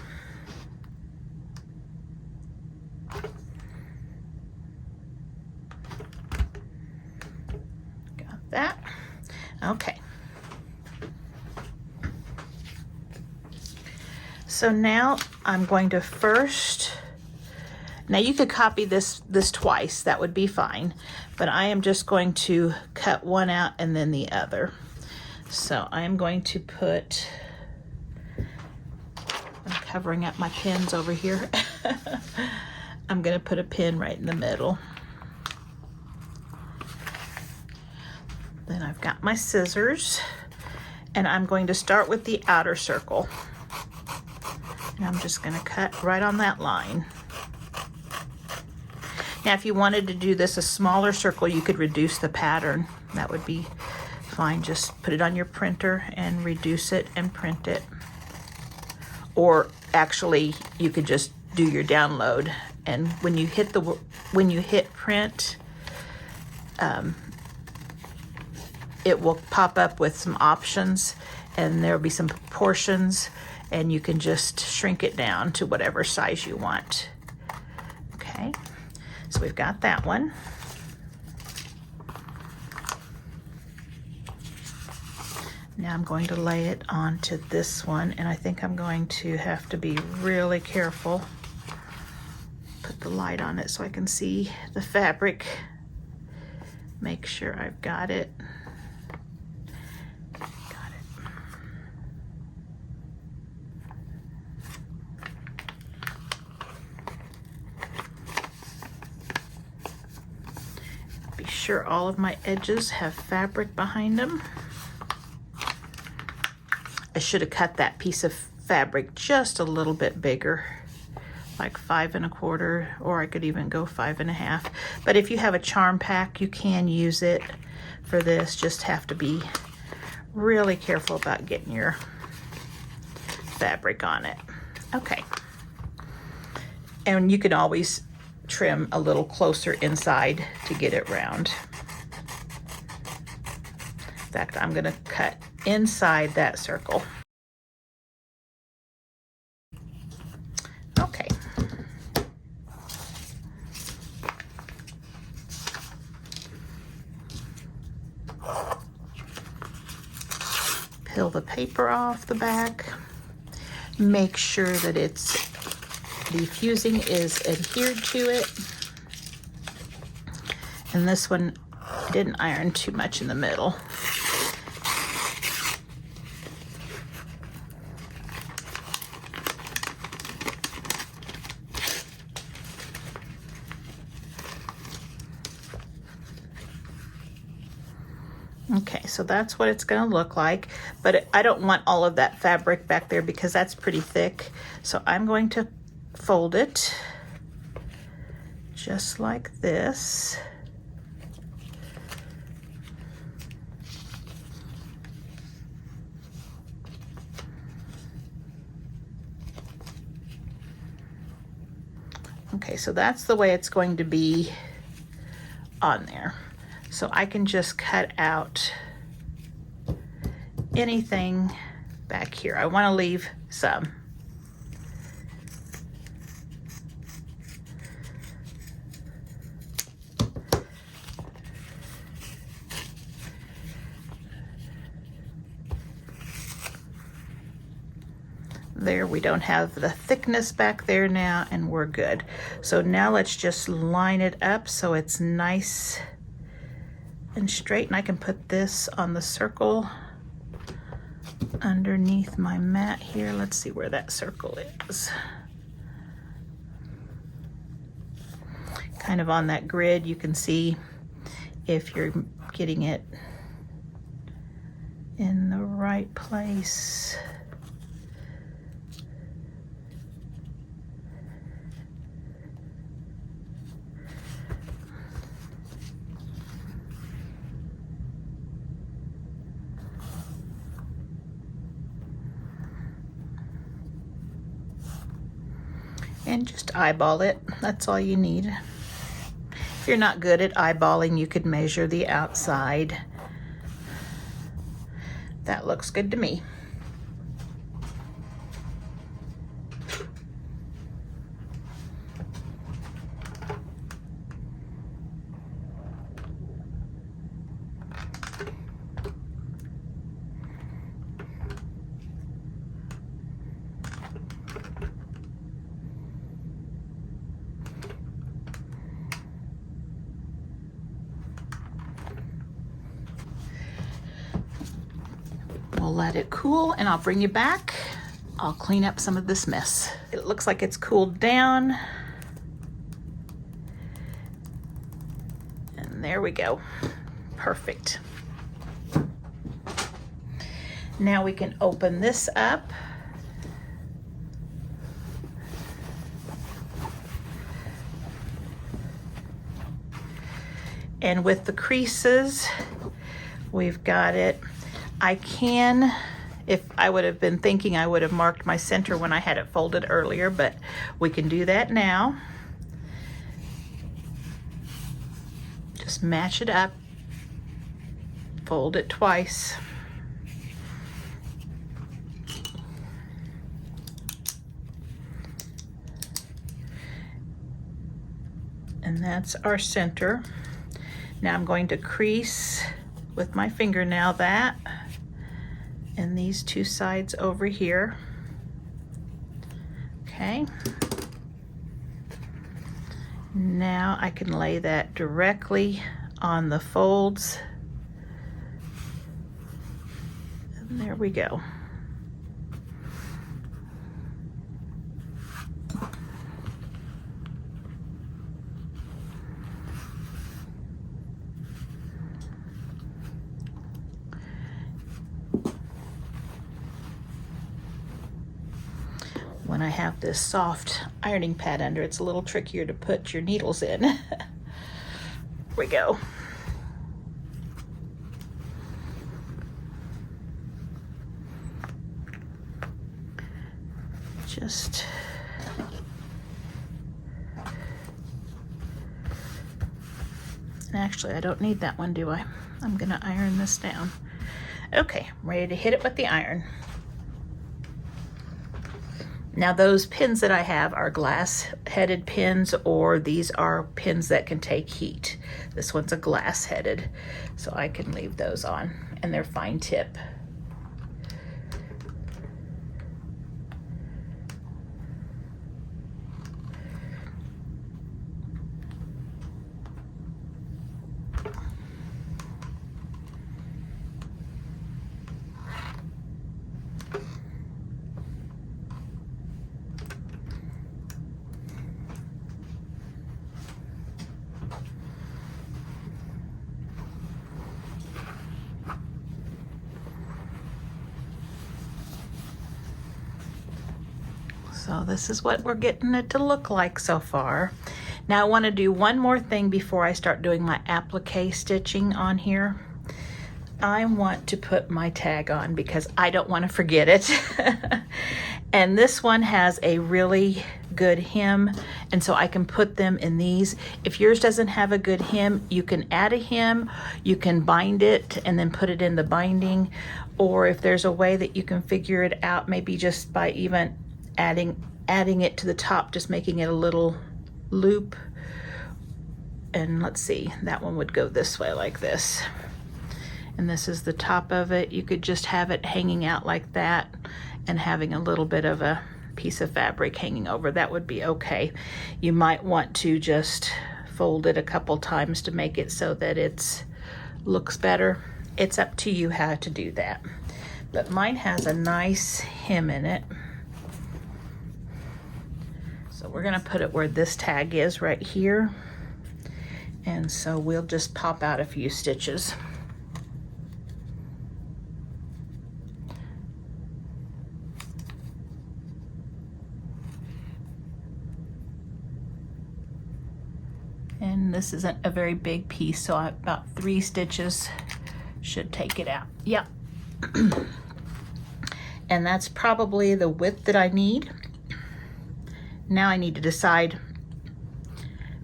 That. Okay. So now I'm going to first, now you could copy this twice, that would be fine, but I am just going to cut one out and then the other. So I am going to put, I'm covering up my pins over here. I'm going to put a pin right in the middle. Then I've got my scissors, and I'm going to start with the outer circle. And I'm just going to cut right on that line. Now, if you wanted to do this a smaller circle, you could reduce the pattern. That would be fine. Just put it on your printer and reduce it and print it. or actually you could just do your download. And when you hit print, it will pop up with some options, and there'll be some proportions, and you can just shrink it down to whatever size you want. Okay, so we've got that one. Now I'm going to lay it onto this one, and I think I'm going to have to be really careful. Put the light on it so I can see the fabric. Make sure I've got it. Be sure all of my edges have fabric behind them. I should have cut that piece of fabric just a little bit bigger, like 5 1/4, or I could even go 5 1/2. But if you have a charm pack, you can use it for this. Just have to be really careful about getting your fabric on it. Okay. And you can always trim a little closer inside to get it round. In fact, I'm going to cut inside that circle. Okay. Peel the paper off the back. Make sure that the fusing is adhered to it. And this one, I didn't iron too much in the middle. Okay, so that's what it's gonna look like, but I don't want all of that fabric back there because that's pretty thick. So I'm going to fold it just like this. Okay, so that's the way it's going to be on there. So I can just cut out anything back here. I want to leave some. There, we don't have the thickness back there now, and we're good. So now let's just line it up so it's nice and straight, and I can put this on the circle underneath my mat here. Let's see where that circle is. Kind of on that grid, you can see if you're getting it in the right place. And just eyeball it. That's all you need. If you're not good at eyeballing, you could measure the outside. That looks good to me. We'll let it cool and I'll bring you back. I'll clean up some of this mess. It looks like it's cooled down. And there we go. Perfect. Now we can open this up. And with the creases, we've got it. I can If I would have been thinking, I would have marked my center when I had it folded earlier, but we can do that now. Just match it up, fold it twice. And that's our center. Now I'm going to crease with my fingernail that and these two sides over here. Okay. Now I can lay that directly on the folds. And there we go. When I have this soft ironing pad under, it's a little trickier to put your needles in. Here we go. Just and actually I don't need that one, do I? I'm gonna iron this down. Okay, I'm ready to hit it with the iron. Now those pins that I have are glass-headed pins, or these are pins that can take heat. This one's a glass-headed, so I can leave those on, and they're fine tip. So this is what we're getting it to look like so far. Now I want to do one more thing before I start doing my applique stitching on here. I want to put my tag on because I don't want to forget it. And this one has a really good hem, and so I can put them in these. If yours doesn't have a good hem, you can add a hem, you can bind it and then put it in the binding, or if there's a way that you can figure it out, maybe just by even adding it to the top, just making it a little loop. And let's see, that one would go this way like this, and this is the top of it. You could just have it hanging out like that and having a little bit of a piece of fabric hanging over. That would be okay. You might want to just fold it a couple times to make it so that it looks better. It's up to you how to do that. But mine has a nice hem in it. So we're gonna put it where this tag is right here. And so we'll just pop out a few stitches. And this isn't a very big piece, so about 3 stitches should take it out. Yep. And that's probably the width that I need. Now I need to decide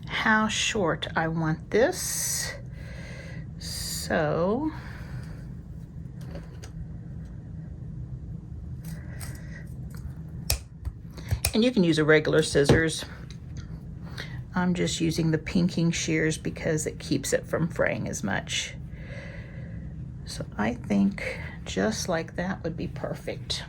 how short I want this. So and you can use a regular scissors. I'm just using the pinking shears because it keeps it from fraying as much. So I think just like that would be perfect.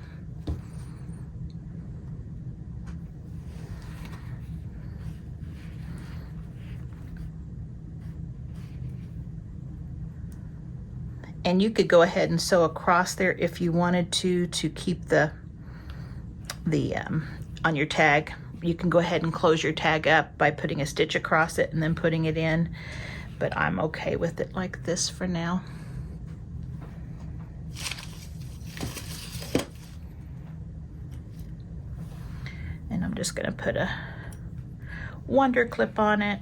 And you could go ahead and sew across there if you wanted to keep the on your tag. You can go ahead and close your tag up by putting a stitch across it and then putting it in, but I'm okay with it like this for now. And I'm just gonna put a wonder clip on it,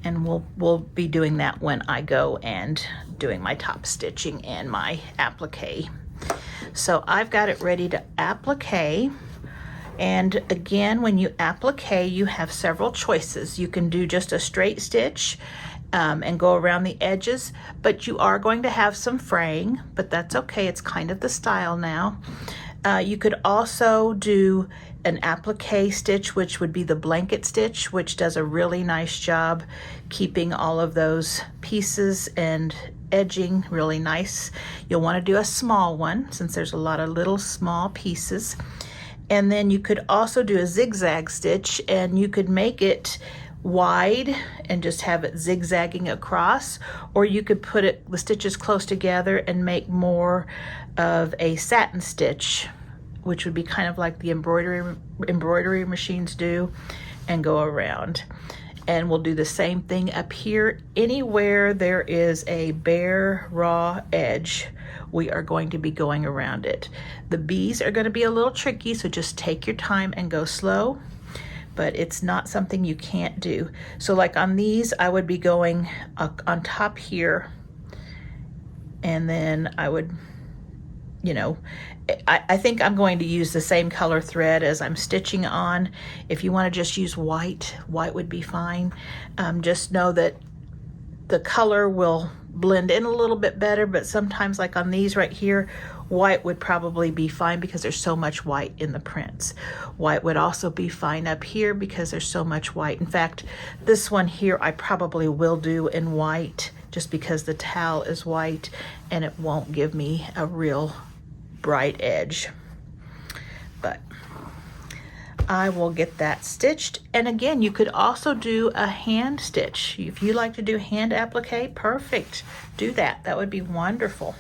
and we'll be doing that when I go and doing my top stitching and my applique. So I've got it ready to applique. And again, when you applique, you have several choices. You can do just a straight stitch and go around the edges, but you are going to have some fraying, but that's okay. It's kind of the style now. You could also do an applique stitch, which would be the blanket stitch, which does a really nice job keeping all of those pieces and edging really nice. You'll want to do a small one since there's a lot of little small pieces. And then you could also do a zigzag stitch, and you could make it wide and just have it zigzagging across, or you could put the stitches close together and make more of a satin stitch, which would be kind of like the embroidery machines do, and go around. And we'll do the same thing up here. Anywhere there is a bare raw edge, we are going to be going around it. The bees are going to be a little tricky, so just take your time and go slow, but it's not something you can't do. So like on these, I would be going on top here, and then I would, you know, I think I'm going to use the same color thread as I'm stitching on. If you want to just use white, white would be fine. Just know that the color will blend in a little bit better, but sometimes like on these right here, white would probably be fine because there's so much white in the prints. White would also be fine up here because there's so much white. In fact, this one here I probably will do in white just because the towel is white and it won't give me a real bright edge. But I will get that stitched. And again, you could also do a hand stitch. If you like to do hand applique, perfect. Do that. That would be wonderful.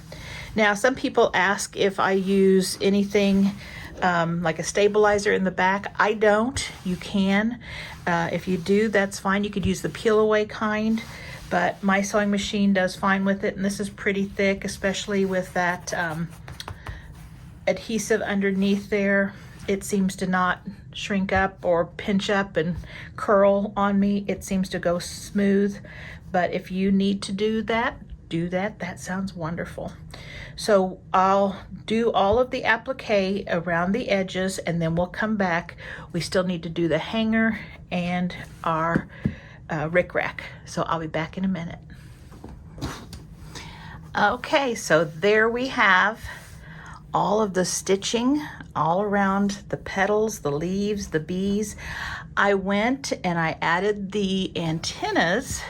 Now, some people ask if I use anything like a stabilizer in the back. I don't. You can. If you do, that's fine. You could use the peel away kind, but my sewing machine does fine with it. And this is pretty thick, especially with that adhesive underneath there. It seems to not shrink up or pinch up and curl on me. It seems to go smooth. But if you need to do that, do that. That sounds wonderful. So I'll do all of the applique around the edges, and then we'll come back. We still need to do the hanger and our rickrack. So I'll be back in a minute. Okay, so there we have all of the stitching all around the petals, the leaves, the bees. I went and I added the antennas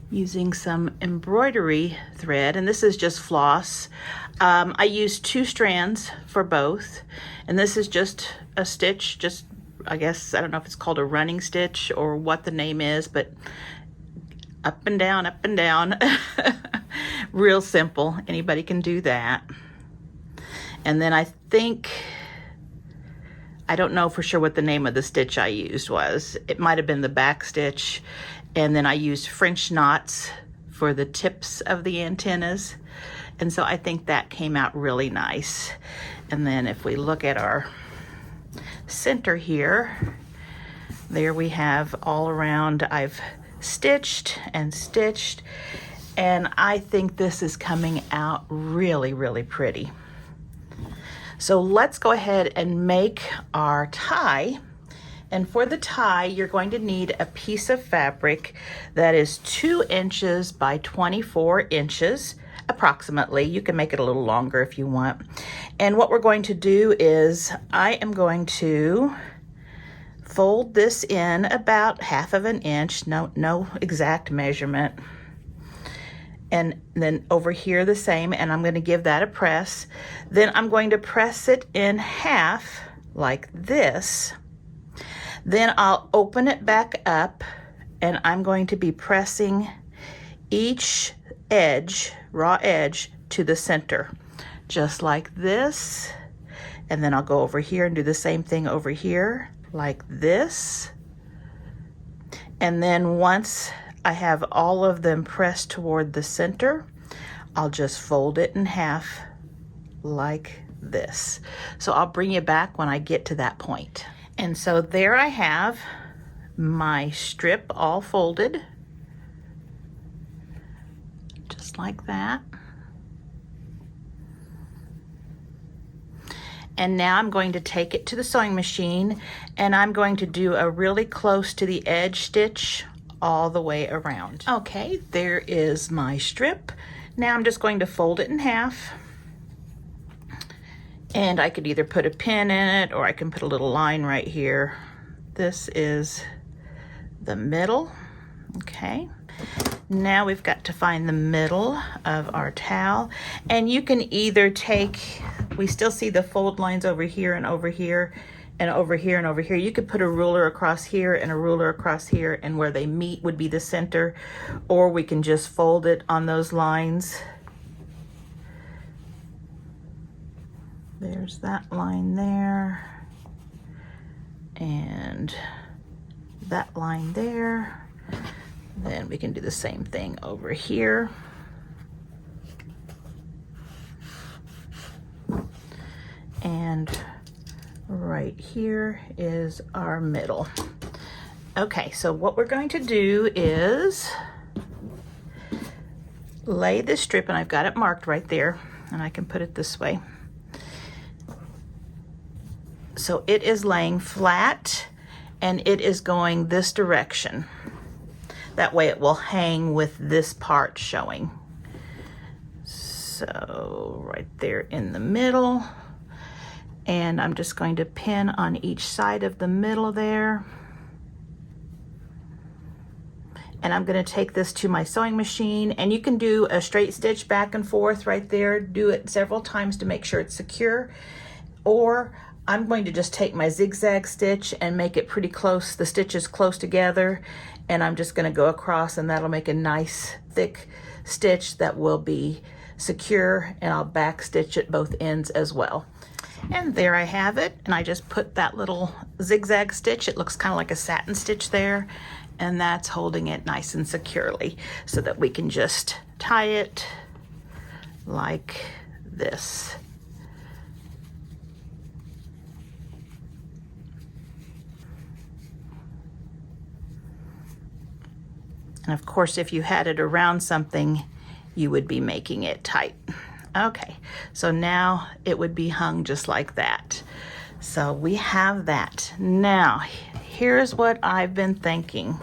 using some embroidery thread, and this is just floss. I used 2 strands for both, and this is just a stitch, just I guess, I don't know if it's called a running stitch or what the name is, but up and down, up and down. Real simple, anybody can do that. And then I think, I don't know for sure what the name of the stitch I used was. It might have been the back stitch. And then I used French knots for the tips of the antennas. And so I think that came out really nice. And then if we look at our center here, there we have all around, I've stitched and stitched. And I think this is coming out really, really pretty. So let's go ahead and make our tie. And for the tie, you're going to need a piece of fabric that is 2 inches by 24 inches, approximately. You can make it a little longer if you want. And what we're going to do is I am going to fold this in about 1/2 inch, no exact measurement. And then over here the same, and I'm going to give that a press. Then I'm going to press it in half like this. Then I'll open it back up, and I'm going to be pressing each edge, raw edge, to the center, just like this. And then I'll go over here and do the same thing over here, like this. And then once I have all of them pressed toward the center, I'll just fold it in half like this. So I'll bring you back when I get to that point. And so there I have my strip all folded, just like that. And now I'm going to take it to the sewing machine, and I'm going to do a really close to the edge stitch all the way around. Okay, there is my strip. Now I'm just going to fold it in half. And I could either put a pin in it or I can put a little line right here. This is the middle, okay? Now we've got to find the middle of our towel, and you can either take, we still see the fold lines over here and over here and over here and over here. You could put a ruler across here and a ruler across here, and where they meet would be the center, or we can just fold it on those lines. There's that line there, and that line there. Then we can do the same thing over here. And right here is our middle. Okay, so what we're going to do is lay this strip, and I've got it marked right there, and I can put it this way. So it is laying flat, and it is going this direction. That way it will hang with this part showing. So right there in the middle, and I'm just going to pin on each side of the middle there. And I'm going to take this to my sewing machine, and you can do a straight stitch back and forth right there. Do it several times to make sure it's secure. Or I'm going to just take my zigzag stitch and make it pretty close, the stitches close together, and I'm just going to go across, and that'll make a nice thick stitch that will be secure, and I'll back stitch at both ends as well. And there I have it, and I just put that little zigzag stitch. It looks kind of like a satin stitch there, and that's holding it nice and securely so that we can just tie it like this. And of course, if you had it around something, you would be making it tight. Okay, so now it would be hung just like that. So we have that. Now, here's what I've been thinking.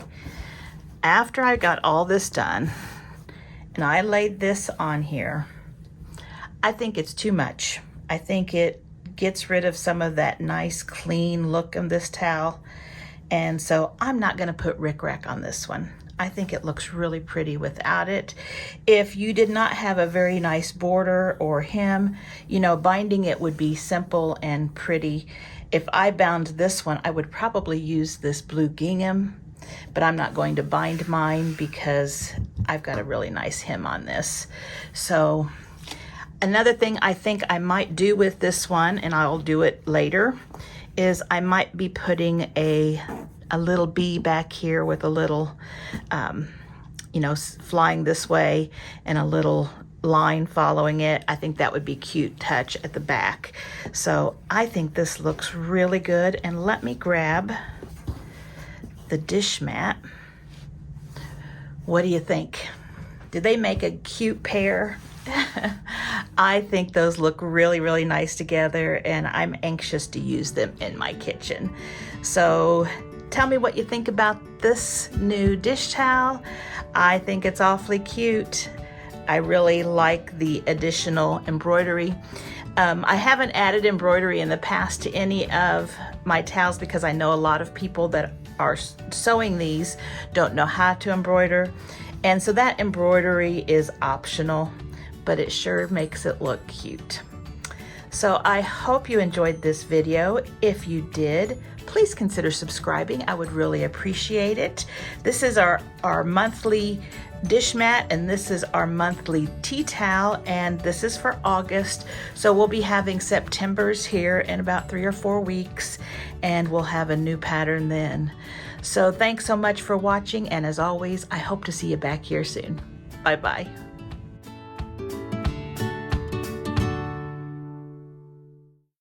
After I got all this done, and I laid this on here, I think it's too much. I think it gets rid of some of that nice, clean look of this towel. And so I'm not gonna put rickrack on this one. I think it looks really pretty without it. If you did not have a very nice border or hem, you know, binding it would be simple and pretty. If I bound this one, I would probably use this blue gingham, but I'm not going to bind mine because I've got a really nice hem on this. So another thing I think I might do with this one, and I'll do it later, is I might be putting a little bee back here with a little, you know, flying this way and a little line following it. I think that would be cute touch at the back. So I think this looks really good. And let me grab the dish mat. What do you think? Did they make a cute pair? I think those look really, really nice together, and I'm anxious to use them in my kitchen. So tell me what you think about this new dish towel. I think it's awfully cute. I really like the additional embroidery. I haven't added embroidery in the past to any of my towels because I know a lot of people that are sewing these don't know how to embroider. And so that embroidery is optional, but it sure makes it look cute. So I hope you enjoyed this video. If you did, please consider subscribing. I would really appreciate it. This is our monthly dish mat, and this is our monthly tea towel, and this is for August. So we'll be having September's here in about 3 or 4 weeks, and we'll have a new pattern then. So thanks so much for watching, and as always, I hope to see you back here soon. Bye-bye.